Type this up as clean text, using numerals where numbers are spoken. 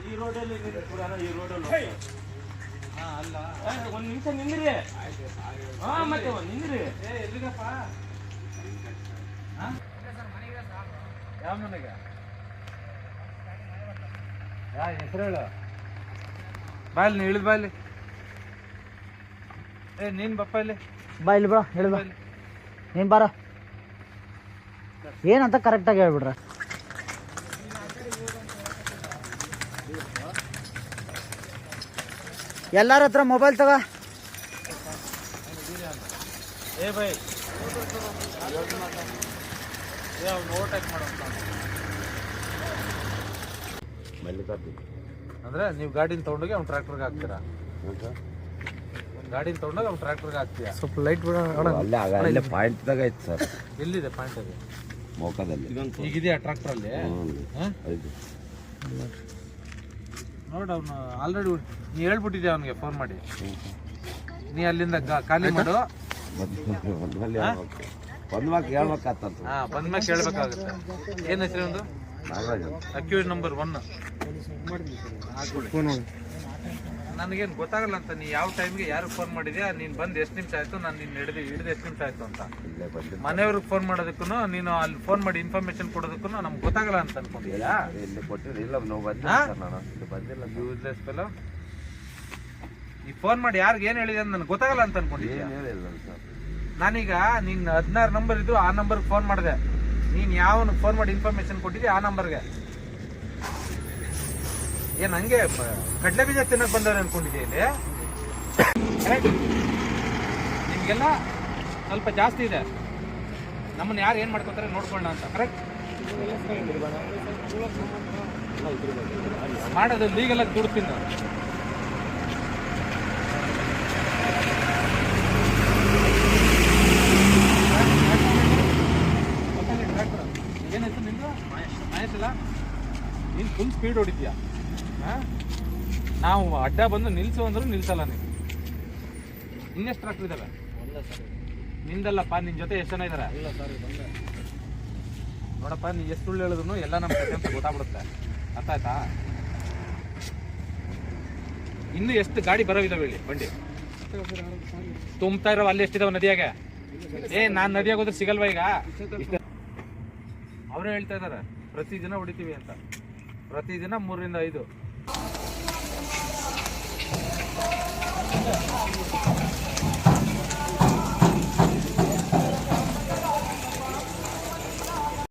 ಈ ರೋಡಲ್ಲಿ ಈ ರೋಡಲ್ಲಿ ಅಲ್ಲ ಒಂದು ನಿಮಿಷ ನಿಂದ್ರಿ. ಮತ್ತೆ ನಿಂದ್ರಿ. ಎಲ್ಲಿಗಪ್ಪ? ಯಾವ ಮನೆಗೆ? ಹೆಸರು ಹೇಳು. ಬಾಯಲ್ಲಿ ಇಳಿದು ಬಾಯಲ್ಲಿ. ನೀನ್ ಬಪ್ಪ ಇಲ್ಲಿ ಬಾ ಇಲ್ಲಿ ಬಾ ಹೇಳಿ ಬಾ ನೀನು ಬಾರ ಏನಂತ ಕರೆಕ್ಟಾಗಿ ಹೇಳ್ಬಿಡ್ರ. ಎಲ್ಲಾರ ಹತ್ರ ಮೊಬೈಲ್ ತಗ. ಏ ಬೈ ಓವರ್ಟೇಕ್ ಮಾಡೋ ಅಂದ್ರೆ ನೀವು ಗಾಡಿನ ತಗೊಂಡೋಗಿ ಅವ್ನು ಟ್ರ್ಯಾಕ್ಟರ್ಗೆ ಹಾಕ್ತೀರಾ? ಗಾಡಿನ ತಗೊಂಡೋಗಿ ಅವ್ನು ಟ್ರ್ಯಾಕ್ಟರ್ಗೆ ಹಾಕ್ತೀಯಾ? ಸ್ವಲ್ಪ ಲೈಟ್ ಬಿಡ. ಅಲ್ಲೇ ಪಾಯಿಂಟ್ದಾಗ ಐತೆ ಸರ್. ಎಲ್ಲಿದೆ ಪಾಯಿಂಟ್? ಅದು ಮೋಕದಲ್ಲಿ ಈಗಿದೆಯಾ ಟ್ರ್ಯಾಕ್ಟರಲ್ಲಿ? ನೋಡು ಅವ್ನು ಆಲ್ರೆಡಿ ನೀ ಹೇಳ್ಬಿಟ್ಟಿದ್ಯಾ ಅವನಿಗೆ ಫೋನ್ ಮಾಡಿ. ನೀ ಅಲ್ಲಿಂದ ಖಾಲಿ ಮಾಡು. ಬಂದ್ಮಾಗ ಹೇಳ್ಬೇಕಾಗ್ತ. ಬಂದ್ಮ್ಯಾಗ ಕೇಳ್ಬೇಕಾಗುತ್ತೆ. ಏನ್ ಹೆಸರು ಒಂದು? Occur number 1. ನನಗೇನು ಗೊತ್ತಾಗಲ್ಲ ಅಂತ ನೀ ಯಾವ ಟೈಮ್ಗೆ ಯಾರಿಗೆ ಫೋನ್ ಮಾಡಿದ್ಯಾ, ನೀನು ಬಂದು ಎಷ್ಟು ನಿಮಿಷ ಆಯ್ತು, ನಾನು ನಿನ್ನ ಹಿಡಿದು ಎಷ್ಟು ನಿಮಿಷ ಆಯ್ತು ಅಂತ. ಮನೆಯವ್ರಿಗೆ ಫೋನ್ ಮಾಡೋದಕ್ಕೂ ನೀನು ಅಲ್ಲಿ ಫೋನ್ ಮಾಡಿ ಇನ್ಫಾರ್ಮೇಶನ್ ಕೊಡೋದಕ್ಕೂ ನಮ್ಗೆ ಗೊತ್ತಾಗಲ್ಲ ಅಂತ ಅನ್ಕೊಂಡಿದ್ಯಾ? Useless fellow. ಈ ಫೋನ್ ಮಾಡಿ ಯಾರಿಗೆ ಏನು ಹೇಳಿದೆ ಅಂತ ನನಗೆ ಗೊತ್ತಾಗಲ್ಲ ಅಂತ ಅನ್ಕೊಂಡಿದ್ಯಾ? ನಾನೀಗ ನಿನ್ನ 16 ನಂಬರ್ ಇದ್ರು ಆ ನಂಬರ್ಗೆ ಫೋನ್ ಮಾಡಿದೆ. ನೀನು ಯಾವ ಫೋನ್ ಮಾಡಿ ಇನ್ಫಾರ್ಮೇಶನ್ ಕೊಟ್ಟಿದ್ದೆ ಆ ನಂಬರ್ಗೆ. ಏನು ಹಂಗೆ ಕಡಲೆ ಬೀಜ ತಿನ್ನಕ್ಕೆ ಬಂದವ್ರು ಅನ್ಕೊಂಡಿದ್ದೆ ಇಲ್ಲಿ? ನಿಮಗೆಲ್ಲ ಸ್ವಲ್ಪ ಜಾಸ್ತಿ ಇದೆ. ನಮ್ಮನ್ನು ಯಾರು ಏನು ಮಾಡ್ಕೊತಾರೆ ನೋಡ್ಕೊಳ್ಳೋಣ ಅಂತ. ಕರೆಕ್ಟ್ ಮಾಡೋದು ಲೀಗಲಾಗಿ ದುಡ್ತೀನಿ ನಾನು. ಏನಾಯ್ತು ನಿಂದು? ಮಹೇಶ್ ಇಲ್ಲ, ನೀನು ಫುಲ್ ಸ್ಪೀಡ್ ಹೊಡಿತೀಯ. ನಾವು ಅಡ್ಡ ಬಂದು ನಿಲ್ಸು ಅಂದ್ರೂ ನಿಲ್ಸಲ್ಲ ನೀನು. ಇನ್ನೆಷ್ಟು ಟ್ರಾಕ್ಟರ್ ಇದ್ದಾವೆ? ನಿಂದಲ್ಲಪ್ಪ, ನಿನ್ನ ಜೊತೆ ಎಷ್ಟು ಜನ ಇದ್ದಾರೆ? ನೋಡಪ್ಪ, ನೀ ಎಷ್ಟು ಸುಳ್ಳು ಹೇಳಿದ್ರು ಎಲ್ಲ ನಮ್ಮ ಕತೆ ಅಂತ ಗೊತ್ತಾಗ್ಬಿಡುತ್ತೆ. ಅರ್ಥ ಆಯ್ತಾ? ಇನ್ನು ಎಷ್ಟು ಗಾಡಿ ಬರೋವಿದಾವೆ ಹೇಳಿ ಬಂಡಿ ತುಂಬ್ತಾ ಇರೋ? ಅಲ್ಲಿ ಎಷ್ಟಿದಾವೆ ನದಿಯಾಗೆ? ನಾನು ನದಿಯಾಗ ಹೋದ್ರೆ ಸಿಗಲ್ವಾ ಈಗ? ಅವರೇ ಹೇಳ್ತಾ ಇದ್ದಾರೆ ಪ್ರತಿದಿನ ಹೊಡಿತೀವಿ ಅಂತ. ಪ್ರತಿದಿನ 3 ರಿಂದ 5.